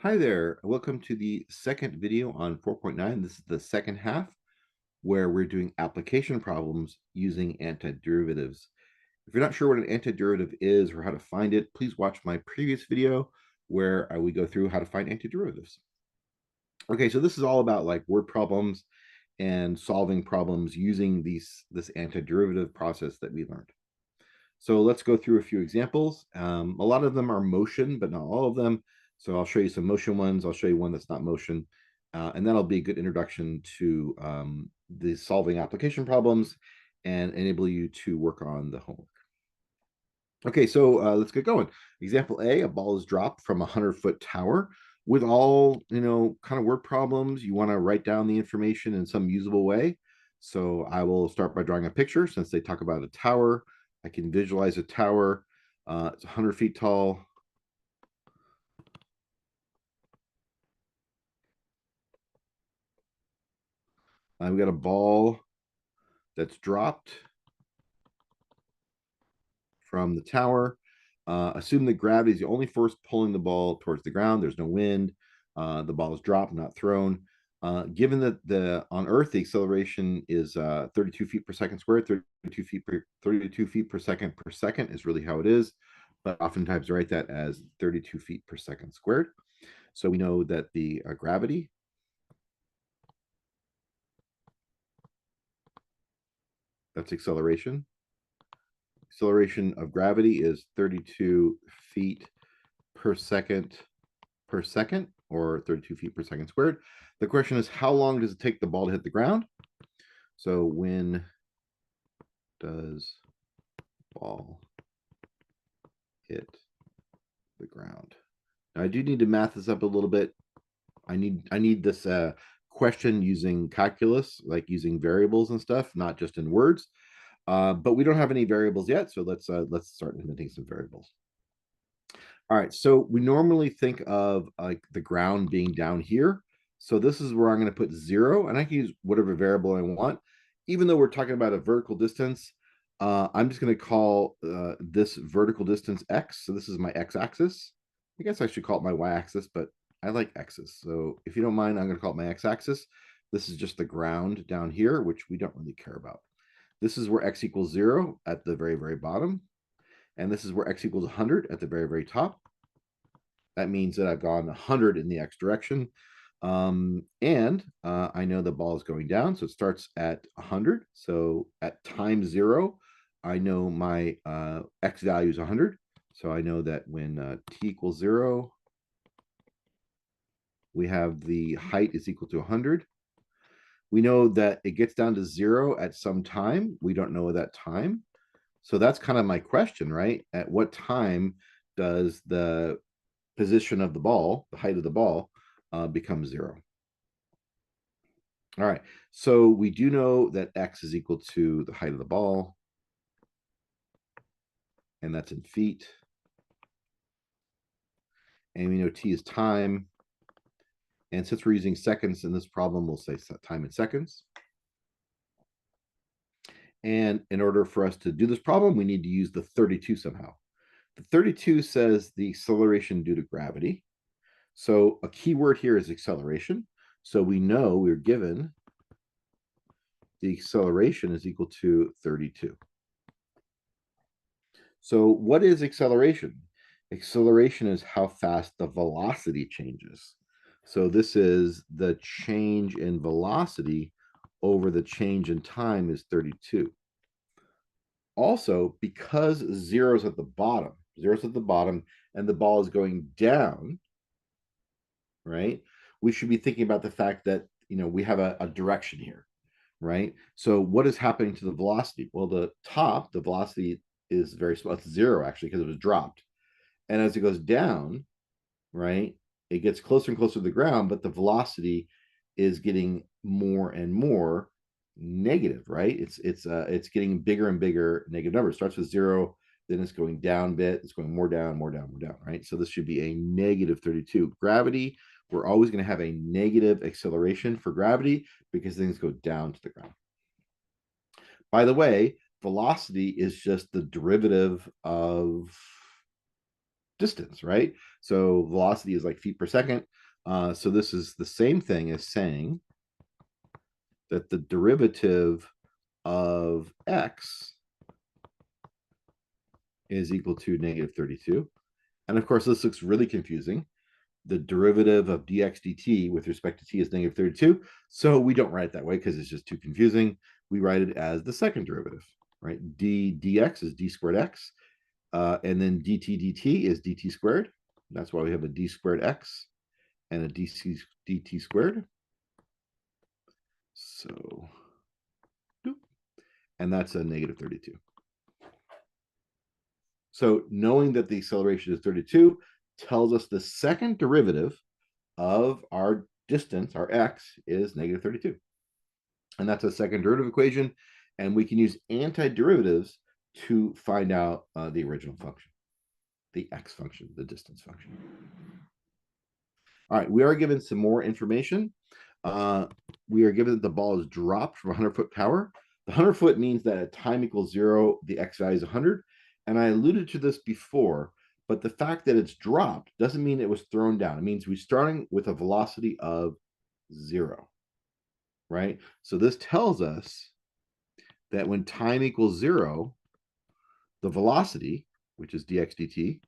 Hi there, welcome to the second video on 4.9. This is the second half where we're doing application problems using antiderivatives. If you're not sure what an antiderivative is or how to find it, please watch my previous video where we go through how to find antiderivatives. Okay, so this is all about like word problems and solving problems using this antiderivative process that we learned. So let's go through a few examples. A lot of them are motion, but not all of them. So I'll show you some motion ones. I'll show you one that's not motion. And that'll be a good introduction to the solving application problems and enable you to work on the homework. Okay, so let's get going. Example A, a ball is dropped from a 100-foot tower with all, kind of word problems. You want to write down the information in some usable way. So I will start by drawing a picture since they talk about a tower. I can visualize a tower. It's 100 feet tall. We've got a ball that's dropped from the tower. Assume that gravity is the only force pulling the ball towards the ground. There's no wind. The ball is dropped, not thrown. Given that on Earth the acceleration is 32 feet per second squared, 32 feet per second is really how it is, but oftentimes I write that as 32 feet per second squared. So we know that the gravity, that's acceleration. Acceleration of gravity is 32 feet per second, or 32 feet per second squared. The question is, how long does it take the ball to hit the ground? So when does ball hit the ground? Now, I do need to math this up a little bit. I need this question using calculus, like using variables and stuff, not just in words. But we don't have any variables yet, so let's start inventing some variables. All right, so we normally think of like the ground being down here. So this is where I'm going to put 0, and I can use whatever variable I want. Even though we're talking about a vertical distance, I'm just going to call this vertical distance x. So this is my x-axis. I guess I should call it my y-axis, but I like x's. So if you don't mind, I'm going to call it my x-axis. This is just the ground down here, which we don't really care about. This is where x equals 0 at the very, very bottom. And this is where x equals 100 at the very, very top. That means that I've gone 100 in the x direction. And I know the ball is going down, so it starts at 100. So at time 0, I know my x value is 100. So I know that when t equals 0, we have the height is equal to 100. We know that it gets down to 0 at some time. We don't know that time. So that's kind of my question, right? At what time does the position of the ball, the height of the ball, become 0? All right, so we do know that x is equal to the height of the ball, and that's in feet. And we know t is time. And since we're using seconds in this problem, we'll say time in seconds. And in order for us to do this problem, we need to use the 32 somehow. The 32 says the acceleration due to gravity. So a key word here is acceleration. So we know we're given the acceleration is equal to 32. So what is acceleration? Acceleration is how fast the velocity changes. So this is the change in velocity over the change in time is 32. Also, because zero's at the bottom, and the ball is going down, right? We should be thinking about the fact that, we have a direction here, right? So what is happening to the velocity? Well, the velocity is very small. It's 0 actually, because it was dropped. And as it goes down, right, it gets closer and closer to the ground, but the velocity is getting more and more negative, right? It's getting bigger and bigger negative numbers. It starts with 0, then it's going down a bit, it's going more down, right? So this should be a negative 32. Gravity, we're always going to have a negative acceleration for gravity because things go down to the ground. By the way, velocity is just the derivative of distance, right? So velocity is like feet per second. So this is the same thing as saying that the derivative of x is equal to negative 32. And of course, this looks really confusing. The derivative of dx dt with respect to t is negative 32. So we don't write it that way because it's just too confusing. We write it as the second derivative, right? dx is d squared x. And then dt dt is dt squared. That's why we have a d squared x and a dt squared. So, and that's a negative 32. So knowing that the acceleration is 32 tells us the second derivative of our distance, our x, is negative 32. And that's a second derivative equation. And we can use antiderivatives to find out the original function, the x function, the distance function. All right, we are given some more information. We are given that the ball is dropped from 100-foot tower. The 100-foot means that at time equals 0, the x value is 100. And I alluded to this before, but the fact that it's dropped doesn't mean it was thrown down. It means we're starting with a velocity of 0, right? So this tells us that when time equals 0, the velocity, which is dx dt,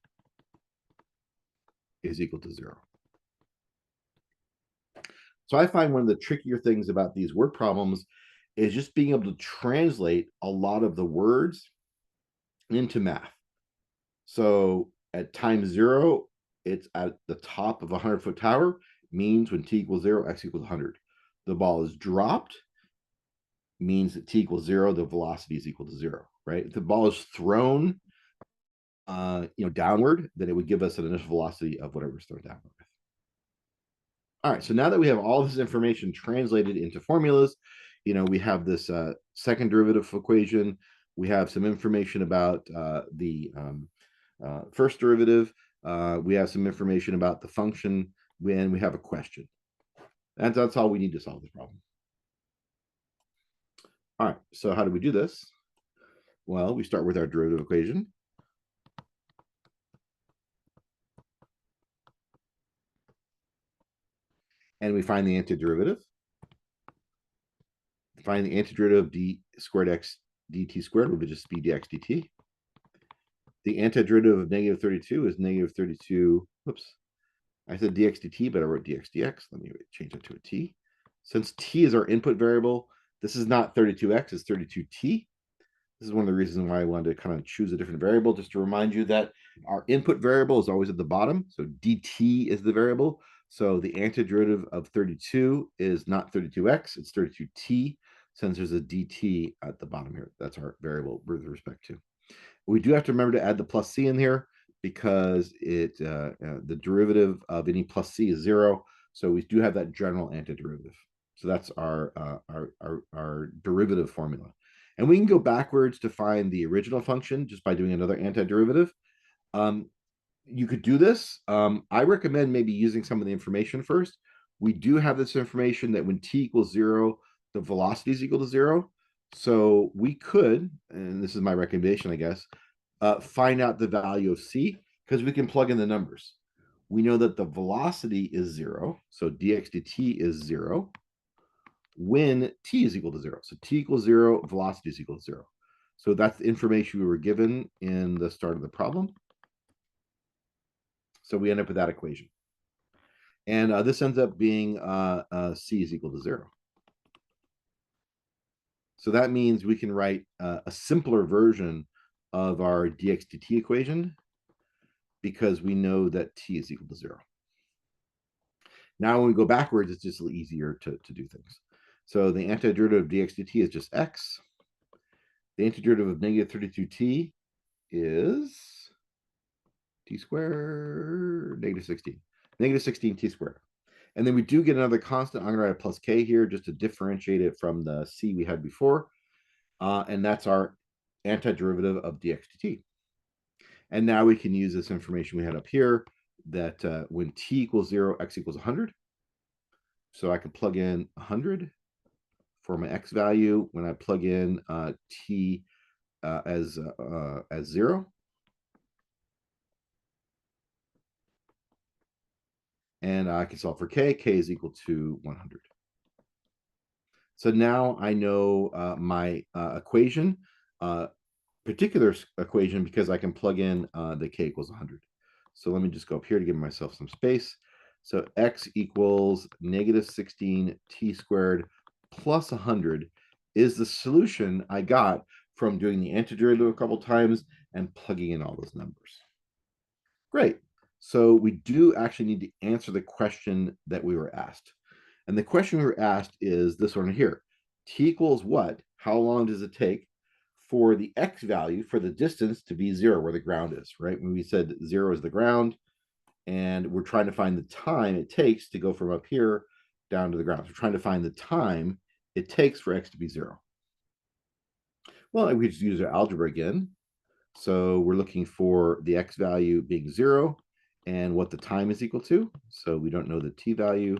is equal to 0. So I find one of the trickier things about these word problems is just being able to translate a lot of the words into math. So at time 0, it's at the top of a 100-foot tower, means when t equals 0, x equals 100. The ball is dropped, means that t equals 0, the velocity is equal to 0, right? If the ball is thrown downward, then it would give us an initial velocity of whatever it's thrown downward with. All right, so now that we have all this information translated into formulas, we have this second derivative equation. We have some information about the first derivative. We have some information about the function, when we have a question. That's all we need to solve this problem. All right, so how do we do this? Well, we start with our derivative equation. And we find the antiderivative. Find the antiderivative of d squared x dt squared would just be dx dt. The antiderivative of negative 32 is negative 32. Whoops. I said dx dt, but I wrote dx dx. Let me change it to a t. Since t is our input variable, this is not 32x, it's 32t. This is one of the reasons why I wanted to kind of choose a different variable, just to remind you that our input variable is always at the bottom. So dt is the variable. So the antiderivative of 32 is not 32x, it's 32t, since there's a dt at the bottom here. That's our variable with respect to. We do have to remember to add the plus c in here because the derivative of any plus c is 0. So we do have that general antiderivative. So that's our derivative formula. And we can go backwards to find the original function just by doing another antiderivative. You could do this. I recommend maybe using some of the information first. We do have this information that when t equals 0, the velocity is equal to 0. So we could, and this is my recommendation, I guess, find out the value of c, because we can plug in the numbers. We know that the velocity is 0, so dx dt is 0 when t is equal to 0. So t equals 0, velocity is equal to 0. So that's the information we were given in the start of the problem. So we end up with that equation. And this ends up being c is equal to 0. So that means we can write a simpler version of our dx dt equation because we know that t is equal to 0. Now, when we go backwards, it's just a little easier to do things. So the antiderivative of dx dt is just x. The antiderivative of negative 32t is t squared, negative 16. Negative 16t squared. And then we do get another constant. I'm going to write a plus k here just to differentiate it from the c we had before. And that's our antiderivative of dx dt. And now we can use this information we had up here that when t equals 0, x equals 100. So I can plug in 100 for my x value. When I plug in t as 0, And I can solve for k. K is equal to 100. So now I know my equation, particular equation, because I can plug in the k equals 100. So let me just go up here to give myself some space. So x equals negative 16 t squared plus 100 is the solution I got from doing the antiderivative a couple times and plugging in all those numbers. Great. So we do actually need to answer the question that we were asked. And the question we were asked is this one here. T equals what? How long does it take for the x value for the distance to be 0, where the ground is, right? When we said 0 is the ground, and we're trying to find the time it takes to go from up here down to the ground. So we're trying to find the time it takes for x to be 0. Well, we just use our algebra again. So we're looking for the x value being 0 and what the time is equal to. So we don't know the t value.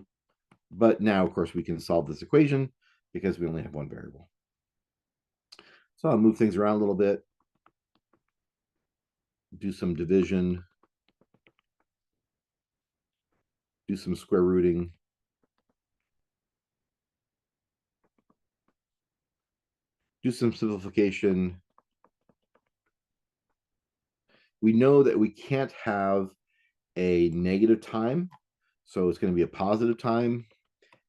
But now, of course, we can solve this equation because we only have one variable. So I'll move things around a little bit, do some division, do some square rooting. Do some simplification. We know that we can't have a negative time, so it's going to be a positive time.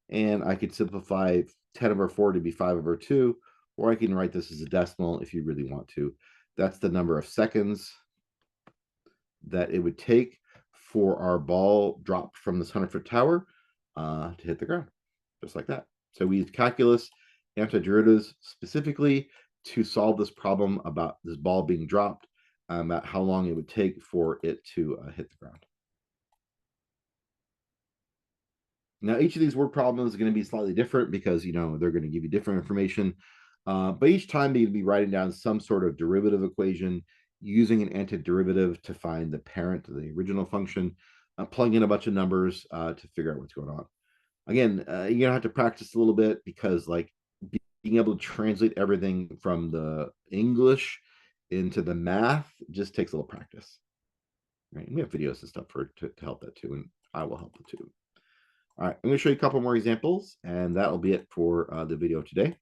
And I could simplify 10 over 4 to be 5 over 2, or I can write this as a decimal if you really want to. That's the number of seconds that it would take for our ball dropped from this 100-foot tower to hit the ground, just like that. So we used calculus, antiderivatives specifically to solve this problem about this ball being dropped, about how long it would take for it to hit the ground. Now, each of these word problems is going to be slightly different because, they're going to give you different information. But each time you'd be writing down some sort of derivative equation using an antiderivative to find the parent of the original function, plug in a bunch of numbers to figure out what's going on. Again, you're going to have to practice a little bit because being able to translate everything from the English into the math just takes a little practice. Right? And we have videos and stuff to help that too, and I will help it too. All right, I'm going to show you a couple more examples, and that'll be it for the video today.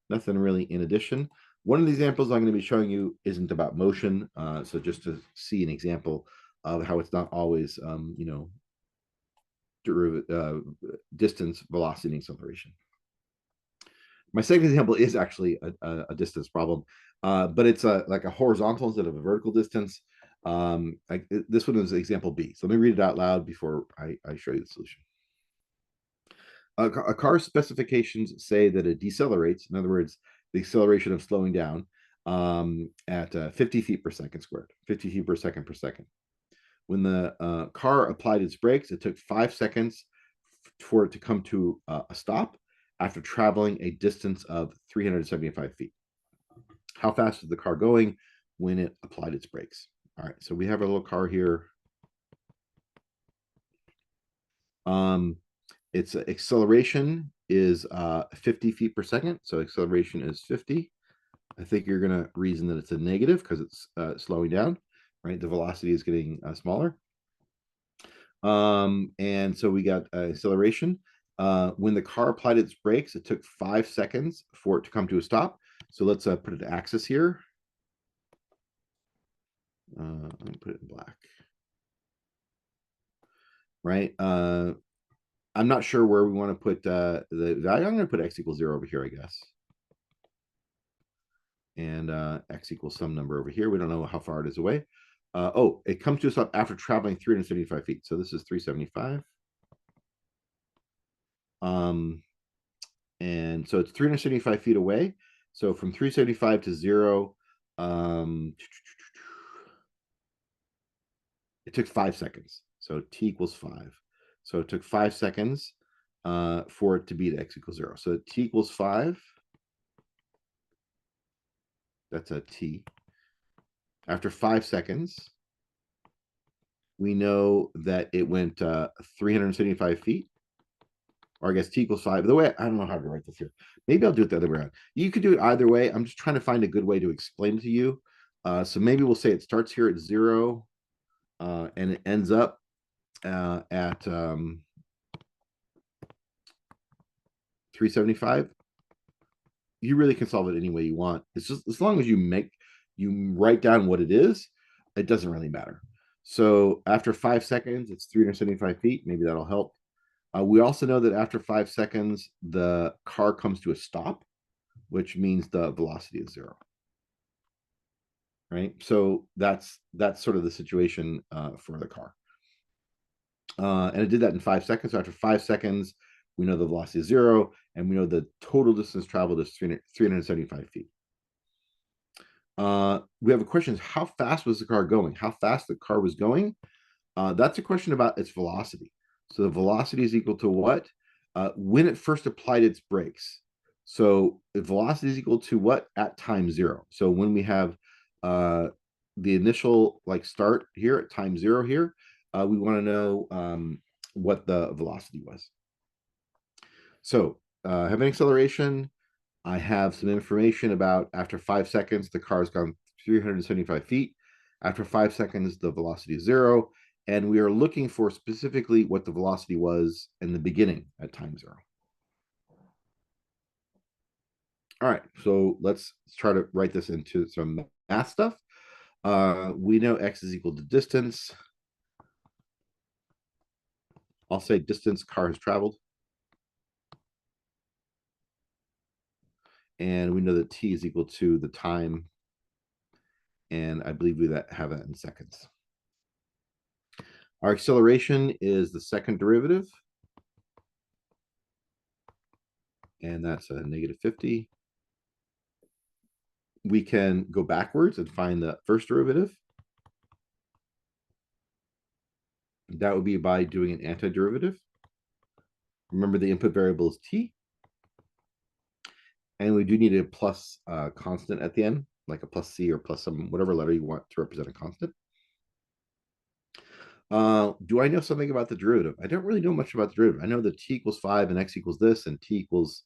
Nothing really in addition. One of the examples I'm going to be showing you isn't about motion, so just to see an example of how it's not always, distance, velocity, and acceleration. My second example is actually a distance problem, but it's like a horizontal instead of a vertical distance. This one is example B. So let me read it out loud before I show you the solution. A car's specifications say that it decelerates, in other words, the acceleration of slowing down at 50 feet per second squared, 50 feet per second. When the car applied its brakes, it took 5 seconds for it to come to a stop after traveling a distance of 375 feet. How fast is the car going when it applied its brakes? All right, so we have a little car here. Its acceleration is 50 feet per second. So acceleration is 50. I think you're going to reason that it's a negative because it's slowing down, right? The velocity is getting smaller. And so we got acceleration. When the car applied its brakes, it took 5 seconds for it to come to a stop. So let's put an axis here. I'm going to put it in black. Right? I'm not sure where we want to put the value. I'm going to put x equals 0 over here, I guess. And x equals some number over here. We don't know how far it is away. It comes to a stop after traveling 375 feet. So this is 375. And so it's 375 feet away. So from 375 to 0, it took 5 seconds. So t equals 5. So it took 5 seconds for it to be to x equals 0. So t equals 5. That's a t. After 5 seconds, we know that it went 375 feet. Or I guess t equals 5. The way, I don't know how to write this here. Maybe I'll do it the other way around. You could do it either way. I'm just trying to find a good way to explain it to you. So maybe we'll say it starts here at 0 and it ends up at 375. You really can solve it any way you want. It's just as long as you write down what it is, it doesn't really matter. So after 5 seconds, it's 375 feet. Maybe that'll help. We also know that after 5 seconds, the car comes to a stop, which means the velocity is 0. Right. So that's sort of the situation for the car. And it did that in 5 seconds. So after 5 seconds, we know the velocity is 0, and we know the total distance traveled is 375 feet. We have a question: how fast was the car going? How fast the car was going? That's a question about its velocity. So the velocity is equal to what? When it first applied its brakes. So the velocity is equal to what at time 0. So when we have the initial start here at time 0 here, we want to know what the velocity was. So I have an acceleration. I have some information about after 5 seconds, the car's gone 375 feet. After 5 seconds, the velocity is 0. And we are looking for specifically what the velocity was in the beginning at time 0. All right, so let's try to write this into some math stuff. We know x is equal to distance. I'll say distance car has traveled. And we know that t is equal to the time. And I believe we have that in seconds. Our acceleration is the second derivative. And that's a -50. We can go backwards and find the first derivative. That would be by doing an antiderivative. Remember, the input variable is t. And we do need a plus constant at the end, like a plus c or plus some whatever letter you want to represent a constant. Do I know something about the derivative? I don't really know much about the derivative. I know that t equals 5 and x equals this, and t equals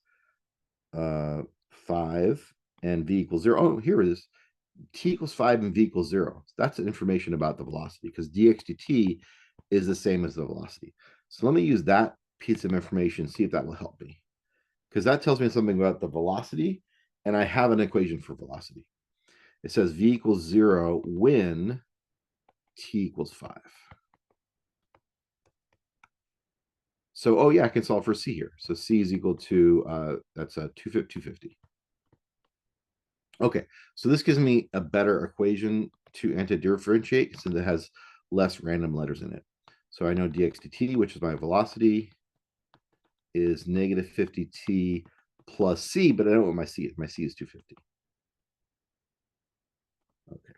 5 and v equals 0. Oh, here it is. T equals 5 and v equals 0. That's information about the velocity, because dx dt is the same as the velocity. So let me use that piece of information, see if that will help me, because that tells me something about the velocity, and I have an equation for velocity. It says v equals 0 when t equals 5. So, oh yeah, I can solve for c here. So c is equal to, that's a 250. Okay, so this gives me a better equation to antidifferentiate since it has less random letters in it. So I know dx dt, which is my velocity, is -50t plus c, but I don't know what my c is. My c is 250. Okay.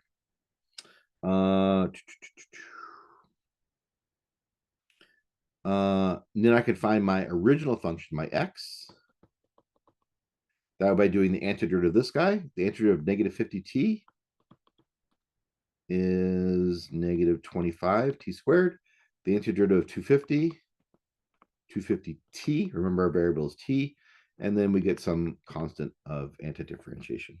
Then I could find my original function, my x. That by doing the antiderivative of this guy. The antiderivative of -50t is -25t squared. The antiderivative of 250t. Remember, our variable is t. And then we get some constant of antidifferentiation.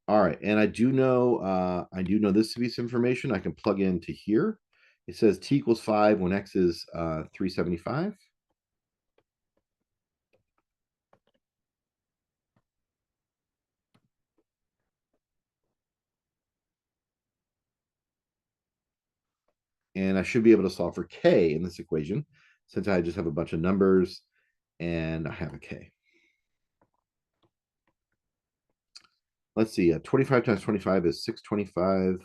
All right, and I do know this piece of information I can plug into here. It says t equals 5 when x is 375. And I should be able to solve for k in this equation, since I just have a bunch of numbers and I have a k. Let's see, 25 times 25 is 625.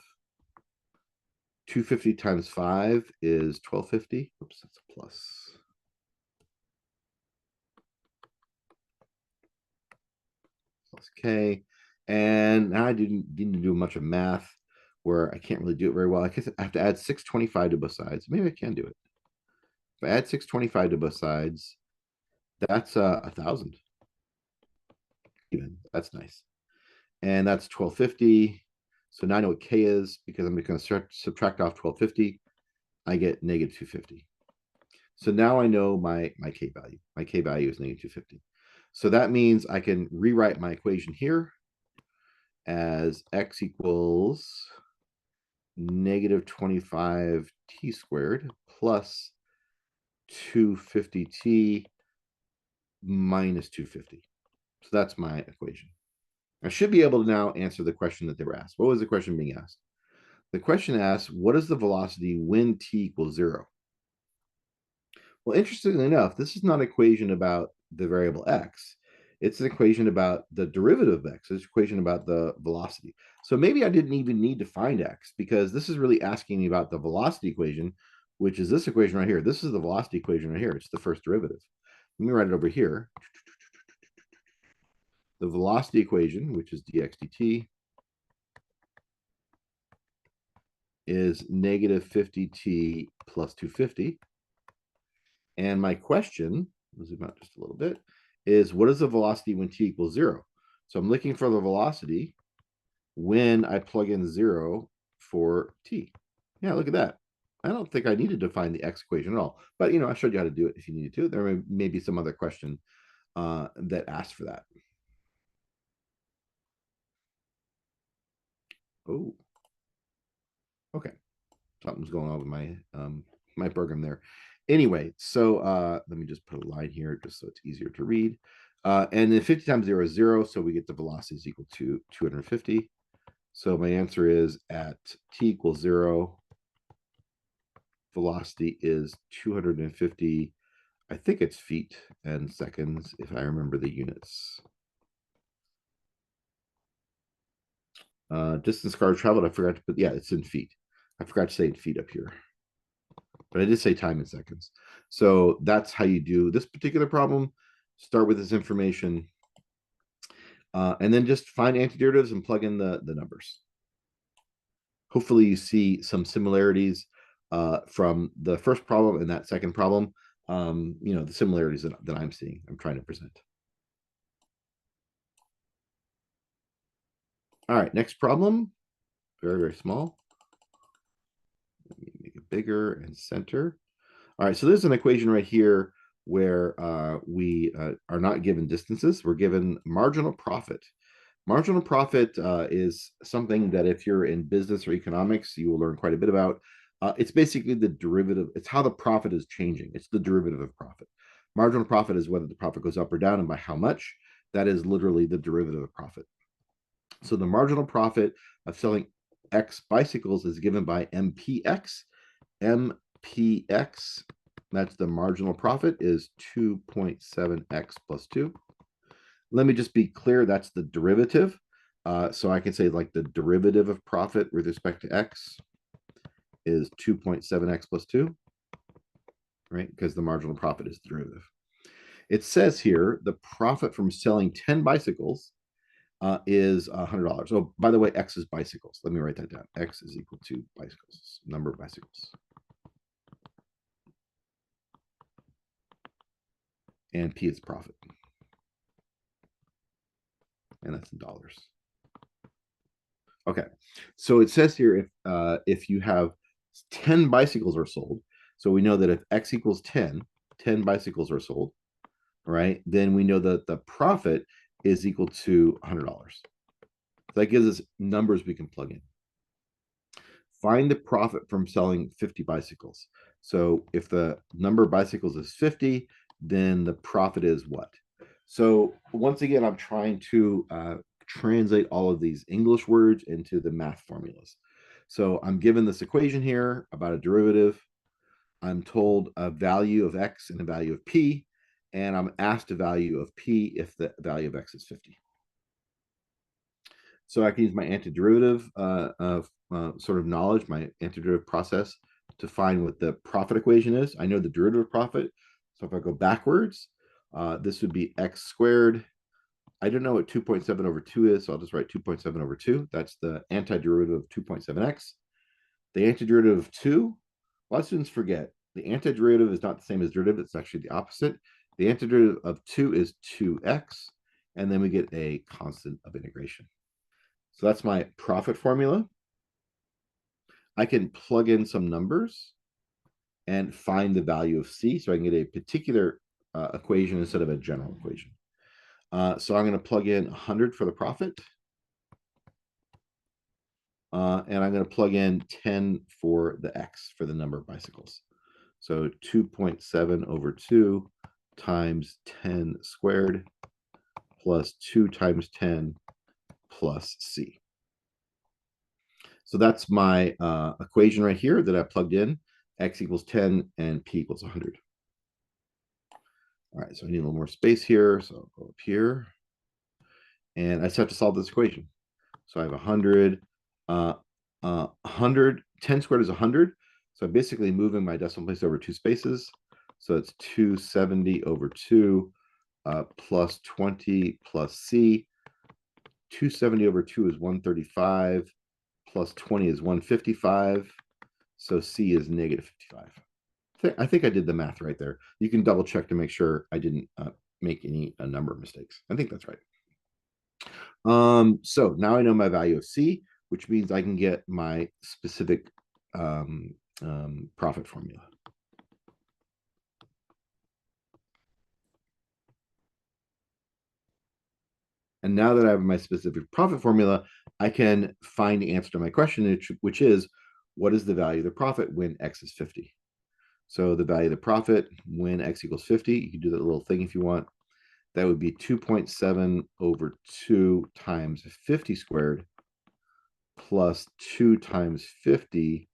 250 times 5 is 1250. Oops, that's a plus. Plus k. And now I didn't do much of math where I can't really do it very well. I guess I have to add 625 to both sides. Maybe I can do it. If I add 625 to both sides, that's 1,000. Even that's nice. And that's 1250. So now I know what k is because I'm going to subtract off 1250. I get -250. So now I know my k value. My k value is -250. So that means I can rewrite my equation here as x equals -25t squared plus 250t minus 250. So that's my equation. I should be able to now answer the question that they were asked. What was the question being asked? The question asks, what is the velocity when t equals 0? Well, interestingly enough, this is not an equation about the variable x. It's an equation about the derivative of x. It's an equation about the velocity. So maybe I didn't even need to find x, because this is really asking me about the velocity equation, which is this equation right here. This is the velocity equation right here. It's the first derivative. Let me write it over here. The velocity equation, which is dx dt, is negative 50t plus 250. And my question, I'll zoom out just a little bit, is what is the velocity when t equals 0? So I'm looking for the velocity when I plug in 0 for t. Yeah, look at that. I don't think I needed to find the x equation at all. But, I showed you how to do it if you needed to. There may be some other question that asked for that. Oh, okay. Something's going on with my program there. Anyway, so let me just put a line here just so it's easier to read. And then 50 times 0 is 0, so we get the velocity is equal to 250. So my answer is at t equals 0, velocity is 250. I think it's feet and seconds if I remember the units. Distance car traveled, I forgot to put, yeah, it's in feet. I forgot to say in feet up here, but I did say time in seconds. So that's how you do this particular problem. Start with this information, and then just find antiderivatives and plug in the numbers. Hopefully you see some similarities from the first problem and that second problem. The similarities that I'm seeing, I'm trying to present. All right, next problem. Very, very small. Let me make it bigger and center. All right, so there's an equation right here where we are not given distances. We're given marginal profit. Marginal profit is something that if you're in business or economics, you will learn quite a bit about. It's basically the derivative. It's how the profit is changing. It's the derivative of profit. Marginal profit is whether the profit goes up or down and by how much. That is literally the derivative of profit. So the marginal profit of selling X bicycles is given by MPX. MPX, that's the marginal profit, is 2.7x plus 2. Let me just be clear, that's the derivative. So I can say like the derivative of profit with respect to x is 2.7x plus 2, right? Because the marginal profit is the derivative. It says here the profit from selling 10 bicycles is $100. Oh, by the way, x is bicycles. Let me write that down. X is equal to bicycles, number of bicycles. And P is profit. And that's in dollars. Okay, so it says here if you have 10 bicycles are sold, so we know that if x equals 10, 10 bicycles are sold, right? Then we know that the profit is equal to $100. That gives us numbers we can plug in. Find the profit from selling 50 bicycles. So if the number of bicycles is 50, then the profit is what? So once again, I'm trying to translate all of these English words into the math formulas. So I'm given this equation here about a derivative. I'm told a value of x and a value of p, and I'm asked a value of p if the value of x is 50. So I can use my antiderivative sort of knowledge, my antiderivative process, to find what the profit equation is. I know the derivative of profit. So if I go backwards, this would be x squared. I don't know what 2.7 over 2 is, so I'll just write 2.7 over 2. That's the antiderivative of 2.7x. The antiderivative of 2, a lot of students forget. The antiderivative is not the same as derivative. It's actually the opposite. The antiderivative of 2 is 2x, and then we get a constant of integration. So that's my profit formula. I can plug in some numbers and find the value of C, so I can get a particular equation instead of a general equation. So I'm going to plug in 100 for the profit. And I'm going to plug in 10 for the X, for the number of bicycles. So 2.7 over 2 times 10 squared plus 2 times 10 plus c. So that's my equation right here that I plugged in. X equals 10 and p equals 100. All right, so I need a little more space here. So I'll go up here. And I just have to solve this equation. So I have 100. 10 squared is 100. So I'm basically moving my decimal place over two spaces. So it's 270 over 2 plus 20 plus c. 270 over 2 is 135 plus 20 is 155. So c is negative 55. I think I did the math right there. You can double check to make sure I didn't make any number mistakes. I think that's right. So now I know my value of c, which means I can get my specific profit formula. And now that I have my specific profit formula, I can find the answer to my question, which is, what is the value of the profit when x is 50? So the value of the profit when x equals 50, you can do that little thing if you want. That would be 2.7 over 2 times 50 squared plus 2 times 50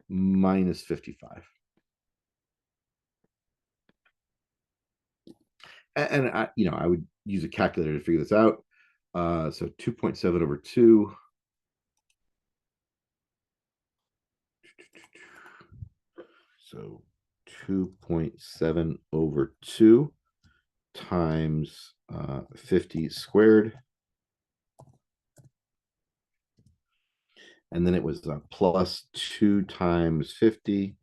minus 55. And I would use a calculator to figure this out. So 2.7 over 2. So 2.7 over 2 times 50 squared. And then it was plus 2 times 50.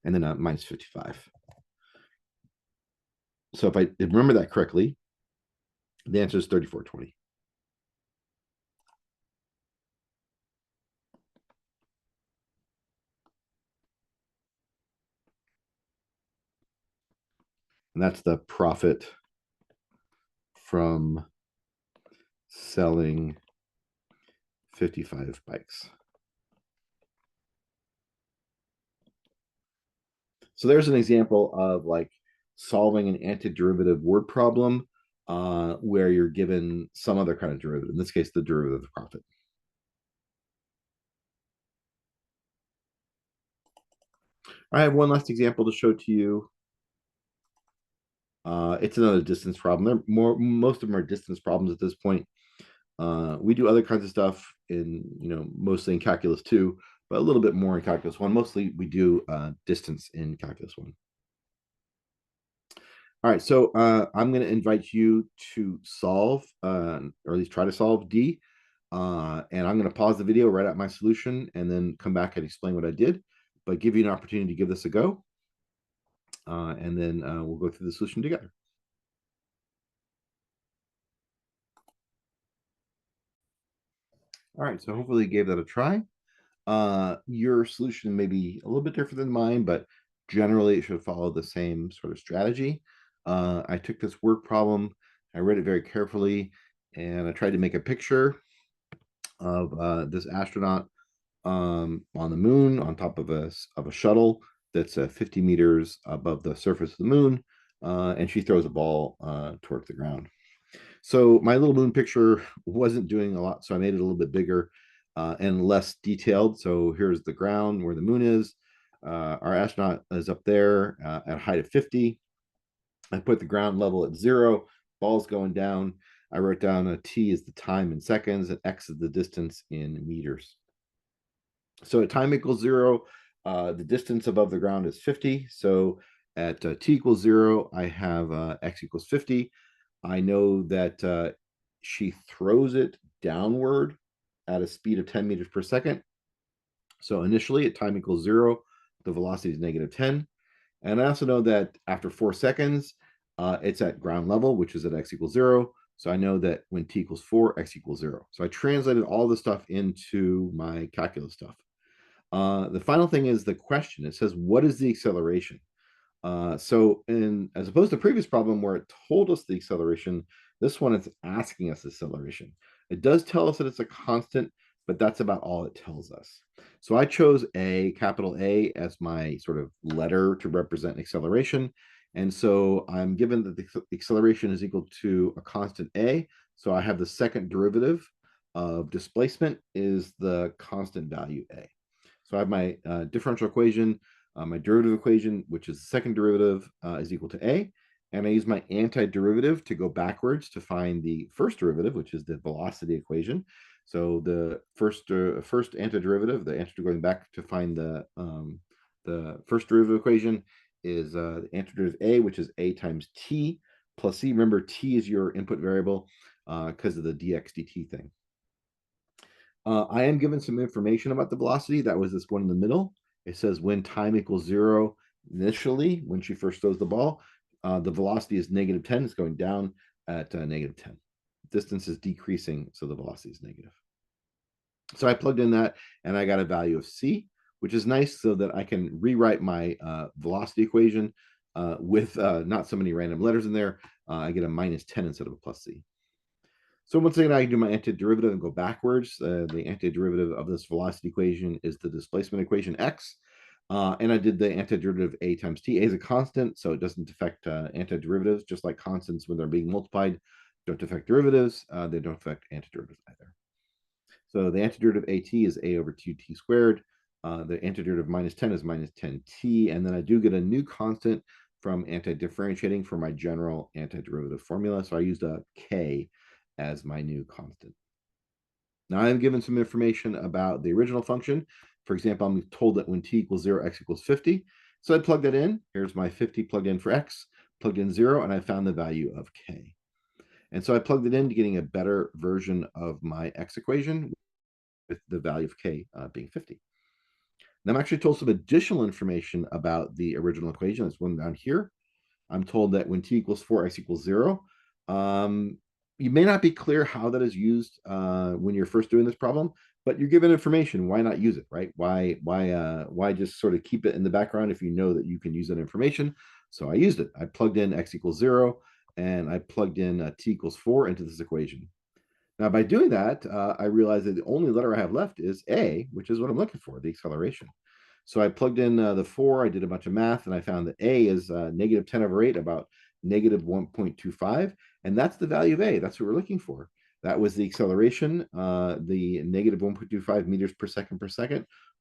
And then minus 55. So if I remember that correctly, the answer is 3420. And that's the profit from selling 55 bikes. So there's an example of like solving an antiderivative word problem where you're given some other kind of derivative, in this case, the derivative of profit. I have one last example to show to you. It's another distance problem. Most of them are distance problems at this point. We do other kinds of stuff in, mostly in calculus 2, but a little bit more in calculus 1. Mostly we do distance in calculus 1. All right, so I'm going to invite you to solve, or at least try to solve D. And I'm going to pause the video, write out my solution, and then come back and explain what I did, but give you an opportunity to give this a go. And then we'll go through the solution together. All right, so hopefully you gave that a try. Your solution may be a little bit different than mine, but generally it should follow the same sort of strategy. I took this word problem, I read it very carefully, and I tried to make a picture of this astronaut on the moon on top of a shuttle that's 50 meters above the surface of the moon, and she throws a ball towards the ground. So my little moon picture wasn't doing a lot, so I made it a little bit bigger and less detailed. So here's the ground where the moon is. Our astronaut is up there at a height of 50. I put the ground level at 0, ball's going down. I wrote down t is the time in seconds and x is the distance in meters. So at time equals 0, the distance above the ground is 50. So at t equals 0, I have x equals 50. I know that she throws it downward at a speed of 10 meters per second. So initially at time equals 0, the velocity is negative 10. And I also know that after 4 seconds, it's at ground level, which is at x equals 0. So I know that when t equals 4, x equals 0. So I translated all the stuff into my calculus stuff. The final thing is the question. It says, what is the acceleration? So as opposed to the previous problem where it told us the acceleration, this one is asking us the acceleration. It does tell us that it's a constant, but that's about all it tells us. So I chose capital A as my sort of letter to represent acceleration. And so I'm given that the acceleration is equal to a constant a. So I have the second derivative of displacement is the constant value a. So I have my differential equation, my derivative equation, which is the second derivative is equal to a. And I use my antiderivative to go backwards to find the first derivative, which is the velocity equation. So the first antiderivative, the antiderivative going back to find the first derivative equation is the antiderivative a, which is a times t plus c. Remember, t is your input variable because of the dx dt thing. I am given some information about the velocity. That was this one in the middle. It says when time equals 0 initially, when she first throws the ball, the velocity is -10. It's going down at -10. Distance is decreasing, so the velocity is negative. So I plugged in that, and I got a value of c, which is nice so that I can rewrite my velocity equation with not so many random letters in there. I get a -10 instead of a plus c. So once again, I can do my antiderivative and go backwards. The antiderivative of this velocity equation is the displacement equation x. And I did the antiderivative a times t. A is a constant, so it doesn't affect antiderivatives, just like constants when they're being multiplied don't affect derivatives. They don't affect antiderivatives either. So the antiderivative at is a over 2t squared. The antiderivative -10 is -10t. And then I do get a new constant from anti-differentiating for my general antiderivative formula. So I used a k as my new constant. Now I'm given some information about the original function. For example, I'm told that when t equals 0, x equals 50. So I plug that in. Here's my 50 plugged in for x, plugged in 0, and I found the value of k. And so I plugged it in, getting a better version of my x equation with the value of k being 50. Now I'm actually told some additional information about the original equation. That's one down here. I'm told that when t equals 4, x equals 0. You may not be clear how that is used when you're first doing this problem, but you're given information. Why not use it, right? Why just sort of keep it in the background if you know that you can use that information? So I used it. I plugged in x equals 0, and I plugged in t equals 4 into this equation. Now, by doing that, I realized that the only letter I have left is a, which is what I'm looking for, the acceleration. So I plugged in the 4, I did a bunch of math, and I found that a is -10/8, about -1.25, and that's the value of a. That's what we're looking for. That was the acceleration, the -1.25 meters per second,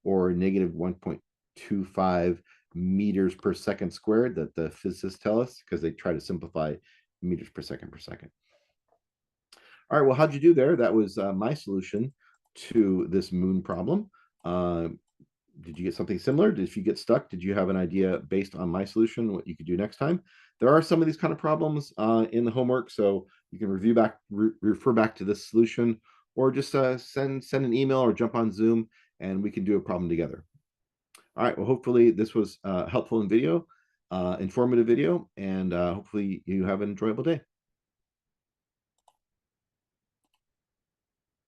or -1.25 meters per second squared that the physicists tell us because they try to simplify meters per second. All right, well, how'd you do there? That was my solution to this moon problem. Did you get something similar? If you get stuck, did you have an idea based on my solution, what you could do next time? There are some of these kind of problems in the homework, so you can refer back to this solution, or just send an email or jump on Zoom, and we can do a problem together. All right, well, hopefully this was helpful in video, informative video, and hopefully you have an enjoyable day.